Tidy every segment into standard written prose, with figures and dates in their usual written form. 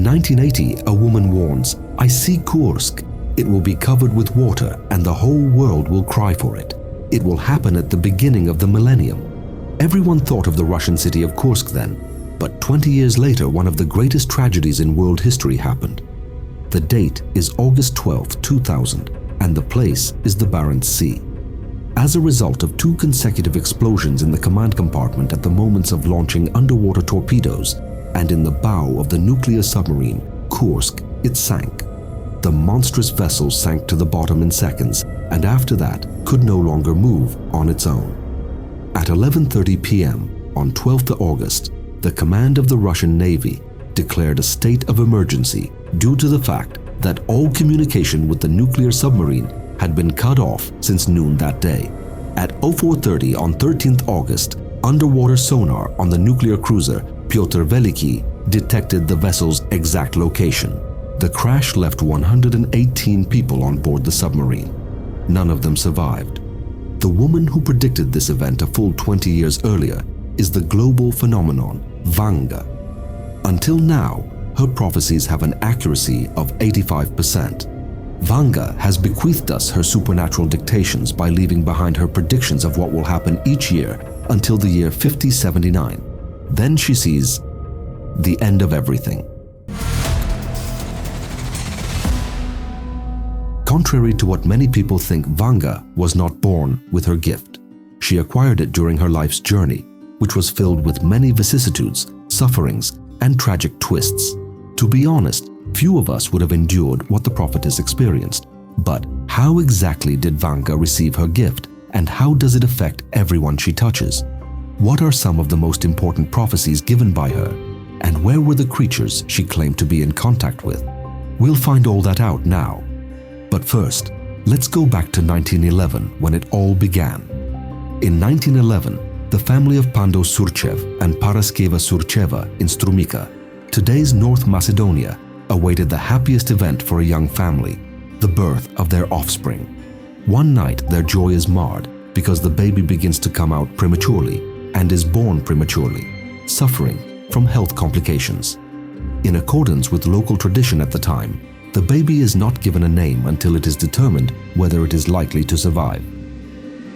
1980, a woman warns, "I see Kursk. It will be covered with water and the whole world will cry for it. It will happen at the beginning of the millennium." Everyone thought of the Russian city of Kursk then, but 20 years later, one of the greatest tragedies in world history happened. The date is August 12, 2000, and the place is the Barents Sea. As a result of 2 consecutive explosions in the command compartment at the moments of launching underwater torpedoes and in the bow of the nuclear submarine, Kursk, it sank. The monstrous vessel sank to the bottom in seconds, and after that could no longer move on its own. At 11:30 p.m. on 12th August, the command of the Russian Navy declared a state of emergency due to the fact that all communication with the nuclear submarine had been cut off since noon that day. At 04:30 on 13th August, underwater sonar on the nuclear cruiser Pyotr Veliki detected the vessel's exact location. The crash left 118 people on board the submarine. None of them survived. The woman who predicted this event a full 20 years earlier is the global phenomenon Vanga. Until now, her prophecies have an accuracy of 85%. Vanga has bequeathed us her supernatural dictations by leaving behind her predictions of what will happen each year until the year 5079. Then she sees the end of everything. Contrary to what many people think, Vanga was not born with her gift. She acquired it during her life's journey, which was filled with many vicissitudes, sufferings, and tragic twists. To be honest, few of us would have endured what the prophetess experienced. But how exactly did Vanga receive her gift, and how does it affect everyone she touches? What are some of the most important prophecies given by her, and where were the creatures she claimed to be in contact with? We'll find all that out now. But first, let's go back to 1911 when it all began. In 1911, the family of Pando Surchev and Paraskeva Surcheva in Strumica, today's North Macedonia, awaited the happiest event for a young family, the birth of their offspring. One night, their joy is marred because the baby begins to come out prematurely and is born prematurely, suffering from health complications. In accordance with local tradition at the time, the baby is not given a name until it is determined whether it is likely to survive.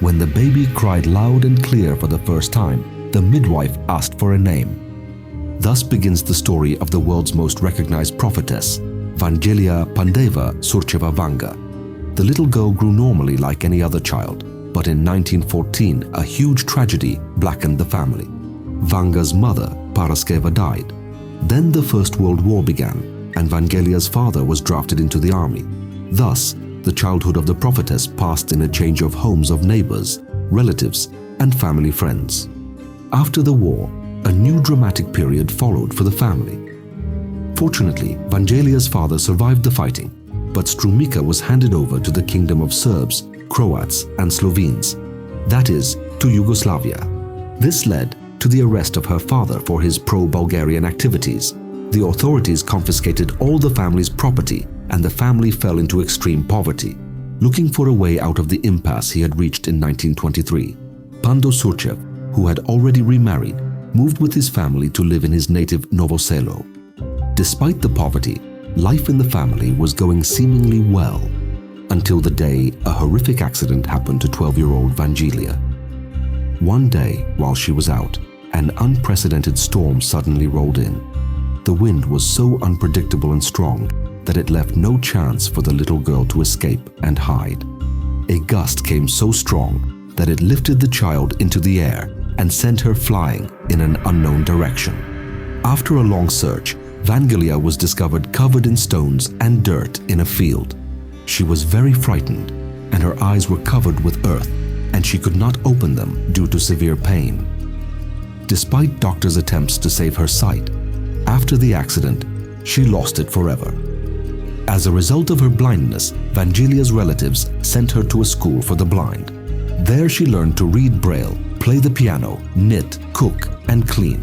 When the baby cried loud and clear for the first time, the midwife asked for a name. Thus begins the story of the world's most recognized prophetess, Vangelia Pandeva Surcheva Vanga. The little girl grew normally like any other child, but in 1914 a huge tragedy blackened the family. Vanga's mother, Paraskeva, died. Then the First World War began, and Vangelia's father was drafted into the army. Thus, the childhood of the prophetess passed in a change of homes of neighbors, relatives, and family friends. After the war, a new dramatic period followed for the family. Fortunately, Vangelia's father survived the fighting, but Strumica was handed over to the kingdom of Serbs, Croats, and Slovenes, that is, to Yugoslavia. This led to the arrest of her father for his pro-Bulgarian activities. The authorities confiscated all the family's property, and the family fell into extreme poverty. Looking for a way out of the impasse he had reached in 1923, Pando Surchev, who had already remarried, moved with his family to live in his native Novoselo. Despite the poverty, life in the family was going seemingly well, until the day a horrific accident happened to 12-year-old Vangelia. One day, while she was out, an unprecedented storm suddenly rolled in. The wind was so unpredictable and strong that it left no chance for the little girl to escape and hide. A gust came so strong that it lifted the child into the air and sent her flying in an unknown direction. After a long search, Vangelia was discovered covered in stones and dirt in a field. She was very frightened, and her eyes were covered with earth, and she could not open them due to severe pain. Despite doctors' attempts to save her sight, after the accident, she lost it forever. As a result of her blindness, Vangelia's relatives sent her to a school for the blind. There she learned to read Braille, play the piano, knit, cook, and clean.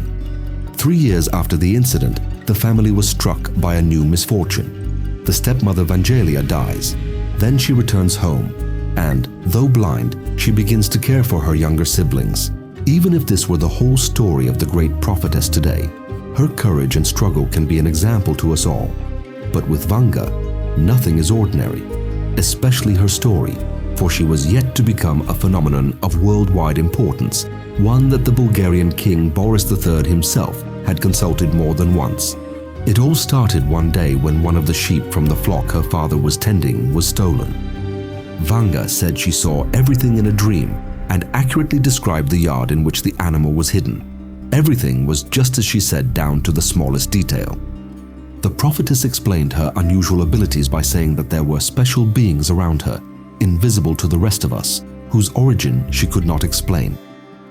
3 years after the incident, the family was struck by a new misfortune. The stepmother Vangelia dies. Then she returns home, and, though blind, she begins to care for her younger siblings. Even if this were the whole story of the great prophetess today, Her courage and struggle can be an example to us all. But with Vanga, nothing is ordinary, especially her story, for she was yet to become a phenomenon of worldwide importance, one that the Bulgarian king Boris III himself had consulted more than once. It all started one day when one of the sheep from the flock her father was tending was stolen. Vanga said she saw everything in a dream and accurately described the yard in which the animal was hidden. Everything was just as she said, down to the smallest detail. The prophetess explained her unusual abilities by saying that there were special beings around her, invisible to the rest of us, whose origin she could not explain.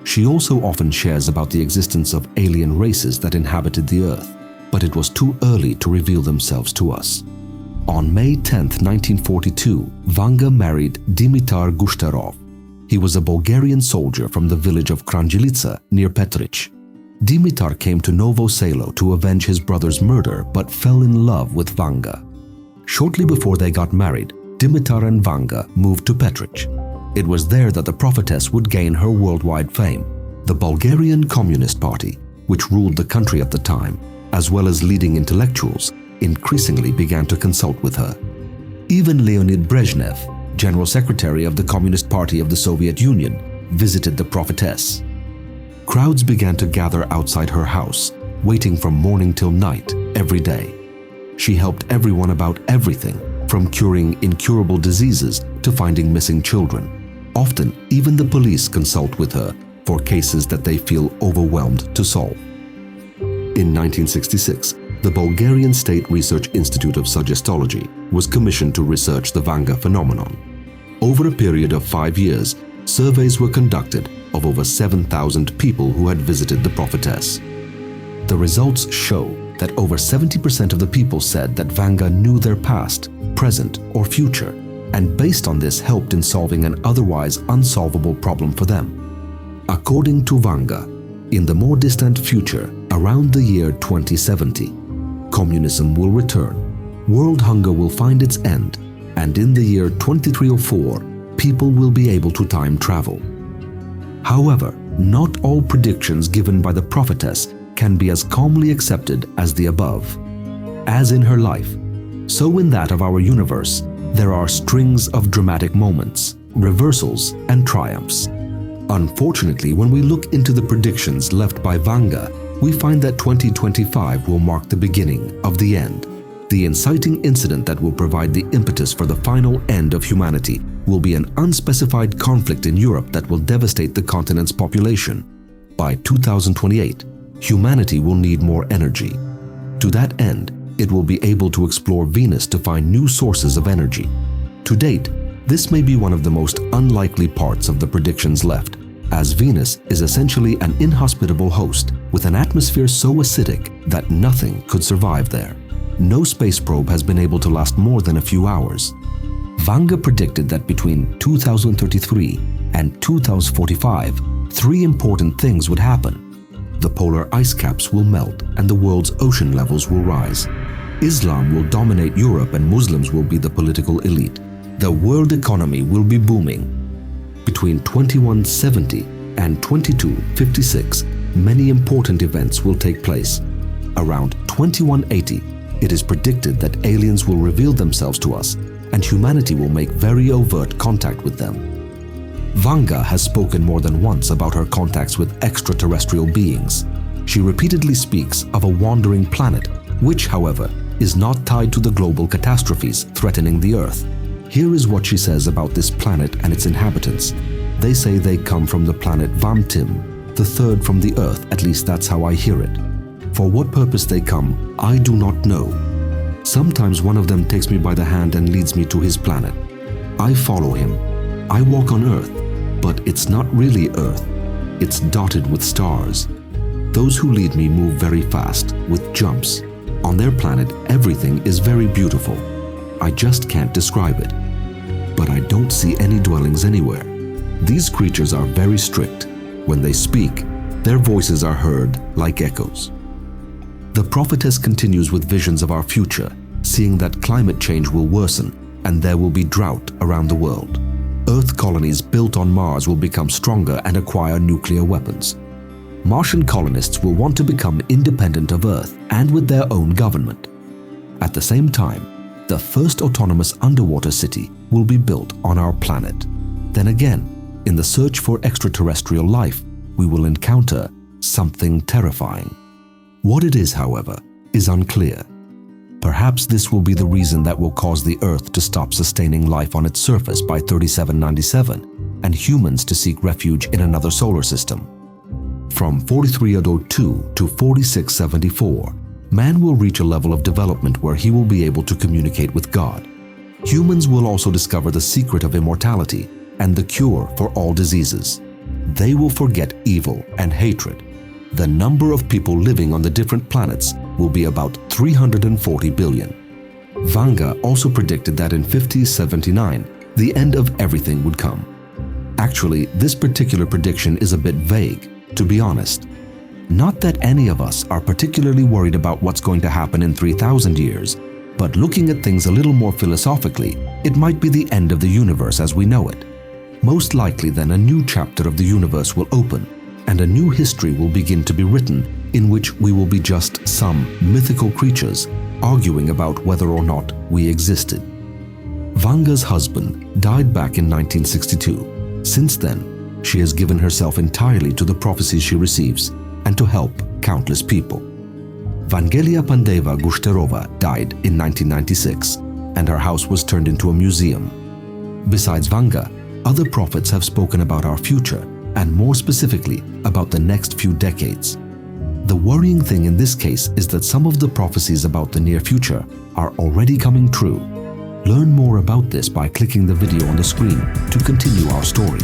She also often shares about the existence of alien races that inhabited the earth, but it was too early to reveal themselves to us. On May 10, 1942, Vanga married Dimitar Gushtarov. He was a Bulgarian soldier from the village of Kranjelica near Petrich. Dimitar came to Novo Selo to avenge his brother's murder but fell in love with Vanga. Shortly before they got married, Dimitar and Vanga moved to Petrich. It was there that the prophetess would gain her worldwide fame. The Bulgarian Communist Party, which ruled the country at the time, as well as leading intellectuals, increasingly began to consult with her. Even Leonid Brezhnev, General Secretary of the Communist Party of the Soviet Union, visited the prophetess. Crowds began to gather outside her house, waiting from morning till night, every day. She helped everyone about everything, from curing incurable diseases to finding missing children. Often, even the police consult with her for cases that they feel overwhelmed to solve. In 1966, the Bulgarian State Research Institute of Suggestology was commissioned to research the Vanga phenomenon. Over a period of 5 years, surveys were conducted of over 7,000 people who had visited the prophetess. The results show that over 70% of the people said that Vanga knew their past, present, or future, and based on this helped in solving an otherwise unsolvable problem for them. According to Vanga, in the more distant future, around the year 2070, communism will return, world hunger will find its end, and in the year 2304, people will be able to time travel. However, not all predictions given by the prophetess can be as calmly accepted as the above. As in her life, so in that of our universe, there are strings of dramatic moments, reversals, and triumphs. Unfortunately, when we look into the predictions left by Vanga, we find that 2025 will mark the beginning of the end. The inciting incident that will provide the impetus for the final end of humanity will be an unspecified conflict in Europe that will devastate the continent's population. By 2028, humanity will need more energy. To that end, it will be able to explore Venus to find new sources of energy. To date, this may be one of the most unlikely parts of the predictions left, as Venus is essentially an inhospitable host with an atmosphere so acidic that nothing could survive there. No space probe has been able to last more than a few hours. Vanga predicted that between 2033 and 2045, 3 important things would happen. The polar ice caps will melt and the world's ocean levels will rise. Islam will dominate Europe and Muslims will be the political elite. The world economy will be booming. Between 2170 and 2256, many important events will take place. Around 2180, it is predicted that aliens will reveal themselves to us and humanity will make very overt contact with them. Vanga has spoken more than once about her contacts with extraterrestrial beings. She repeatedly speaks of a wandering planet, which, however, is not tied to the global catastrophes threatening the Earth. Here is what she says about this planet and its inhabitants. They say they come from the planet Vamtim, the third from the Earth, at least that's how I hear it. For what purpose they come, I do not know. Sometimes one of them takes me by the hand and leads me to his planet. I follow him. I walk on Earth, but it's not really Earth. It's dotted with stars. Those who lead me move very fast, with jumps. On their planet, everything is very beautiful. I just can't describe it. But I don't see any dwellings anywhere. These creatures are very strict. When they speak, their voices are heard like echoes. The prophetess continues with visions of our future, seeing that climate change will worsen and there will be drought around the world. Earth colonies built on Mars will become stronger and acquire nuclear weapons. Martian colonists will want to become independent of Earth and with their own government. At the same time, the first autonomous underwater city will be built on our planet. Then again, in the search for extraterrestrial life, we will encounter something terrifying. What it is, however, is unclear. Perhaps this will be the reason that will cause the Earth to stop sustaining life on its surface by 3797 and humans to seek refuge in another solar system. From 4302 to 4674, man will reach a level of development where he will be able to communicate with God. Humans will also discover the secret of immortality and the cure for all diseases. They will forget evil and hatred. The number of people living on the different planets will be about 340 billion. Vanga also predicted that in 5079, the end of everything would come. Actually, this particular prediction is a bit vague, to be honest. Not that any of us are particularly worried about what's going to happen in 3,000 years, but looking at things a little more philosophically, it might be the end of the universe as we know it. Most likely then a new chapter of the universe will open, and a new history will begin to be written in which we will be just some mythical creatures arguing about whether or not we existed. Vanga's husband died back in 1962. Since then, she has given herself entirely to the prophecies she receives and to help countless people. Vangelia Pandeva Gushterova died in 1996, and her house was turned into a museum. Besides Vanga, other prophets have spoken about our future, and more specifically about the next few decades. The worrying thing in this case is that some of the prophecies about the near future are already coming true. Learn more about this by clicking the video on the screen to continue our story.